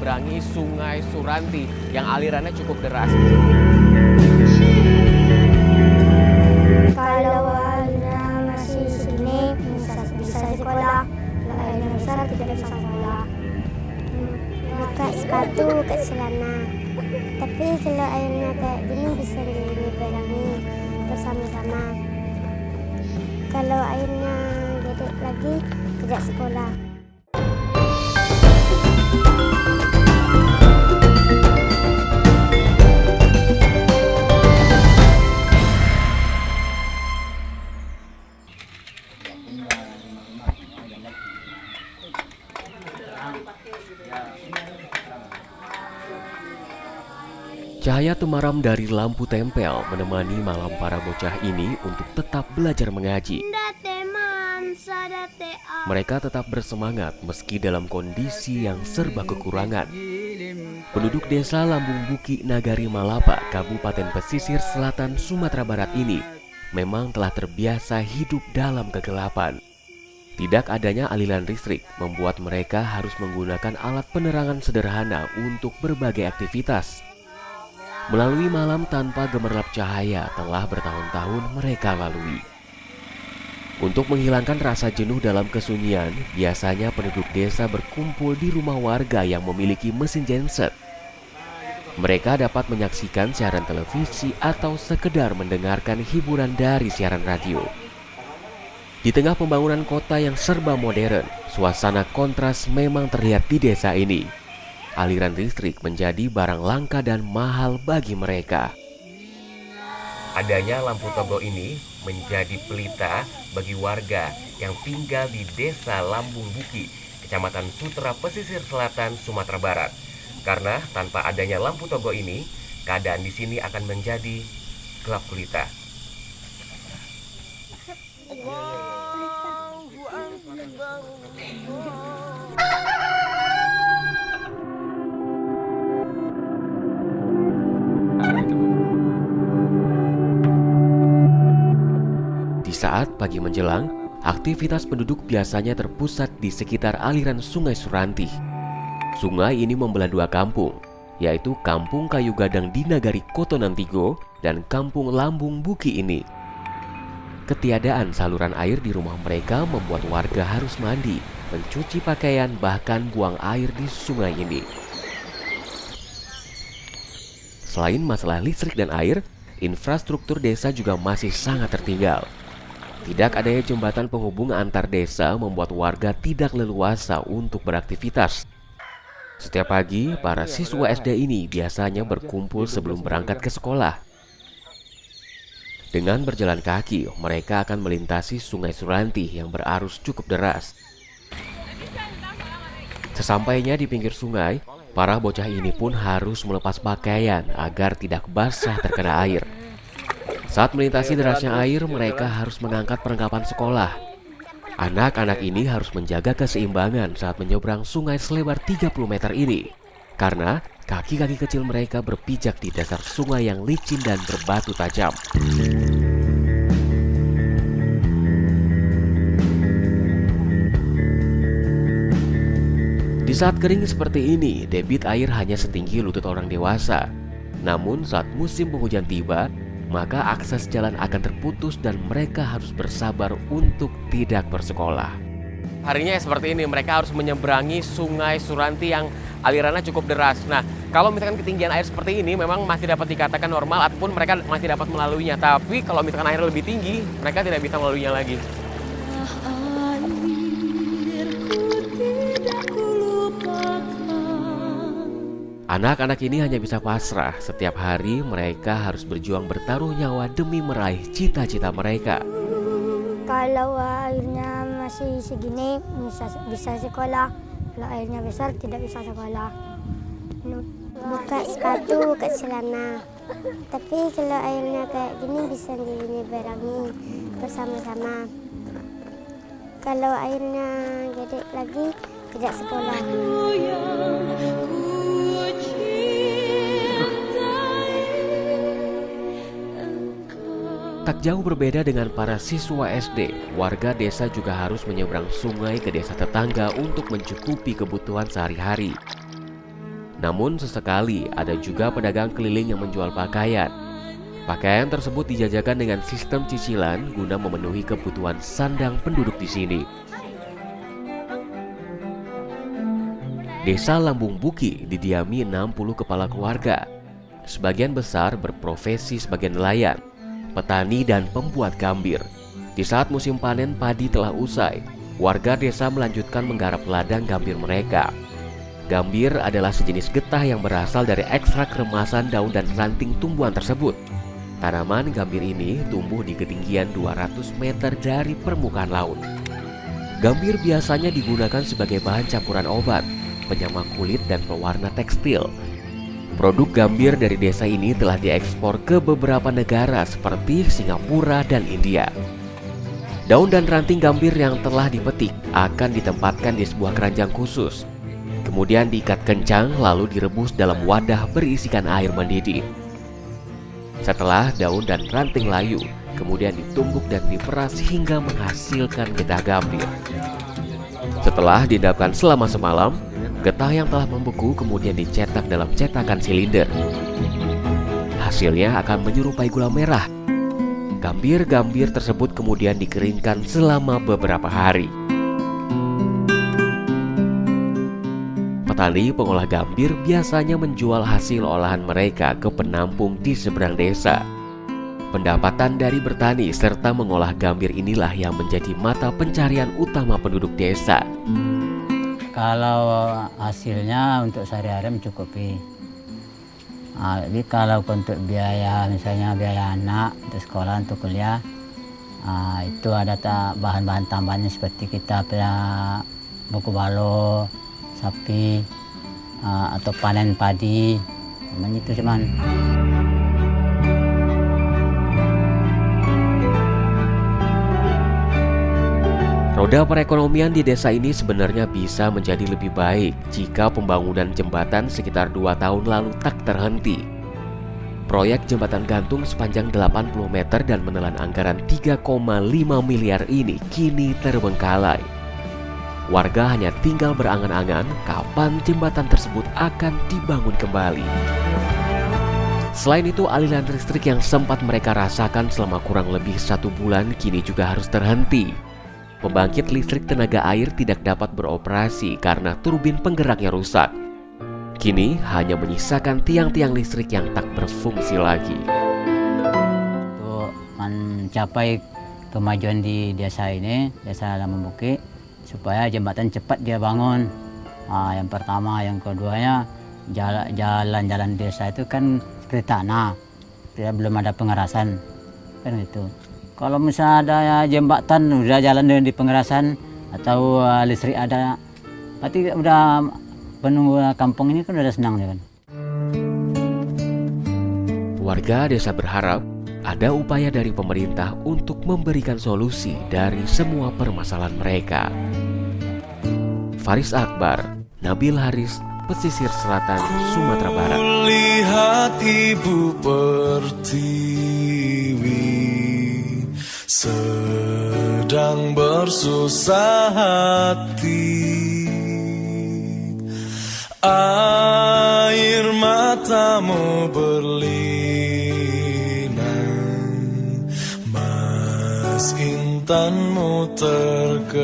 menyeberangi Sungai Suranti yang alirannya cukup deras. Kalau airnya masih segini bisa sekolah, kalau airnya besar tidak bisa sekolah. Buka sepatu, buka celana. Tapi kalau airnya kayak gini bisa menyeberangi bersama-sama. Kalau airnya gede lagi tidak sekolah. Cahaya temaram dari lampu tempel menemani malam para bocah ini untuk tetap belajar mengaji. Mereka tetap bersemangat meski dalam kondisi yang serba kekurangan. Penduduk desa Lambung Buki, Nagari Malapa, Kabupaten Pesisir Selatan, Sumatera Barat ini memang telah terbiasa hidup dalam kegelapan. Tidak adanya aliran listrik membuat mereka harus menggunakan alat penerangan sederhana untuk berbagai aktivitas. Melalui malam tanpa gemerlap cahaya telah bertahun-tahun mereka lalui. Untuk menghilangkan rasa jenuh dalam kesunyian, biasanya penduduk desa berkumpul di rumah warga yang memiliki mesin genset. Mereka dapat menyaksikan siaran televisi atau sekedar mendengarkan hiburan dari siaran radio. Di tengah pembangunan kota yang serba modern, suasana kontras memang terlihat di desa ini. Aliran listrik menjadi barang langka dan mahal bagi mereka. Adanya lampu togo ini menjadi pelita bagi warga yang tinggal di desa Lambung Buki, Kecamatan Sutra, Pesisir Selatan, Sumatera Barat. Karena tanpa adanya lampu togo ini, keadaan di sini akan menjadi gelap gulita. Saat pagi menjelang, aktivitas penduduk biasanya terpusat di sekitar aliran Sungai Suranti. Sungai ini membelah dua kampung, yaitu Kampung Kayu Gadang di Nagari Kotonantigo dan Kampung Lambung Buki ini. Ketiadaan saluran air di rumah mereka membuat warga harus mandi, mencuci pakaian, bahkan buang air di sungai ini. Selain masalah listrik dan air, infrastruktur desa juga masih sangat tertinggal. Tidak adanya jembatan penghubung antar desa membuat warga tidak leluasa untuk beraktivitas. Setiap pagi, para siswa SD ini biasanya berkumpul sebelum berangkat ke sekolah. Dengan berjalan kaki, mereka akan melintasi Sungai Suranti yang berarus cukup deras. Sesampainya di pinggir sungai, para bocah ini pun harus melepas pakaian agar tidak basah terkena air. Saat melintasi derasnya air, mereka harus mengangkat perlengkapan sekolah. Anak-anak ini harus menjaga keseimbangan saat menyeberang sungai selebar 30 meter ini. Karena kaki-kaki kecil mereka berpijak di dasar sungai yang licin dan berbatu tajam. Di saat kering seperti ini, debit air hanya setinggi lutut orang dewasa. Namun saat musim penghujan tiba, maka akses jalan akan terputus dan mereka harus bersabar untuk tidak bersekolah. Harinya seperti ini, mereka harus menyeberangi Sungai Suranti yang alirannya cukup deras. Nah, kalau misalkan ketinggian air seperti ini memang masih dapat dikatakan normal ataupun mereka masih dapat melaluinya. Tapi kalau misalkan air lebih tinggi, mereka tidak bisa melaluinya lagi. Anak-anak ini hanya bisa pasrah. Setiap hari mereka harus berjuang bertaruh nyawa demi meraih cita-cita mereka. Kalau airnya masih segini bisa sekolah, kalau airnya besar tidak bisa sekolah. Buka sepatu, buka celana. Tapi kalau airnya kayak gini bisa menyeberangi bersama-sama. Kalau airnya gede lagi tidak sekolah. Tak jauh berbeda dengan para siswa SD, warga desa juga harus menyeberang sungai ke desa tetangga untuk mencukupi kebutuhan sehari-hari. Namun sesekali ada juga pedagang keliling yang menjual pakaian. Pakaian tersebut dijajakan dengan sistem cicilan guna memenuhi kebutuhan sandang penduduk di sini. Desa Lambung Buki didiami 60 kepala keluarga. Sebagian besar berprofesi sebagai nelayan, petani, dan pembuat gambir. Di saat musim panen padi telah usai, warga desa melanjutkan menggarap ladang gambir mereka. Gambir adalah sejenis getah yang berasal dari ekstrak remasan daun dan ranting tumbuhan tersebut. Tanaman gambir ini tumbuh di ketinggian 200 meter dari permukaan laut. Gambir biasanya digunakan sebagai bahan campuran obat, penyama kulit, dan pewarna tekstil. Produk gambir dari desa ini telah diekspor ke beberapa negara seperti Singapura dan India. Daun dan ranting gambir yang telah dipetik akan ditempatkan di sebuah keranjang khusus. Kemudian diikat kencang lalu direbus dalam wadah berisikan air mendidih. Setelah daun dan ranting layu, kemudian ditumbuk dan diperas hingga menghasilkan getah gambir. Setelah diendapkan selama semalam, getah yang telah membeku kemudian dicetak dalam cetakan silinder. Hasilnya akan menyerupai gula merah. Gambir-gambir tersebut kemudian dikeringkan selama beberapa hari. Petani pengolah gambir biasanya menjual hasil olahan mereka ke penampung di seberang desa. Pendapatan dari bertani serta mengolah gambir inilah yang menjadi mata pencarian utama penduduk desa. Kalau hasilnya untuk sehari-hari mencukupi. Jadi kalau untuk biaya, misalnya biaya anak untuk sekolah, untuk kuliah, itu ada bahan-bahan tambahannya seperti kita punya buku balo, sapi, atau panen padi, namanya itu cuman. Roda perekonomian di desa ini sebenarnya bisa menjadi lebih baik jika pembangunan jembatan sekitar 2 tahun lalu tak terhenti. Proyek jembatan gantung sepanjang 80 meter dan menelan anggaran 3,5 miliar ini kini terbengkalai. Warga hanya tinggal berangan-angan kapan jembatan tersebut akan dibangun kembali. Selain itu, aliran listrik yang sempat mereka rasakan selama kurang lebih 1 bulan kini juga harus terhenti. Pembangkit listrik tenaga air tidak dapat beroperasi karena turbin penggeraknya rusak. Kini hanya menyisakan tiang-tiang listrik yang tak berfungsi lagi. Untuk mencapai kemajuan di desa ini, desa Lambung Buki, supaya jembatan cepat dia bangun. Yang pertama, yang keduanya, jalan-jalan desa itu kan seperti tanah, dia belum ada pengerasan, kan gitu. Kalau misalnya ada jembatan, udah jalan di pengerasan atau listrik ada, berarti udah penunggu kampung ini kan udah senang ya kan. Warga desa berharap ada upaya dari pemerintah untuk memberikan solusi dari semua permasalahan mereka. Faris Akbar, Nabil Haris, Pesisir Selatan, Sumatera Barat. Lihat ibu pertiwi sedang bersusah hati, air matamu berlinang, mas intanmu terkenang.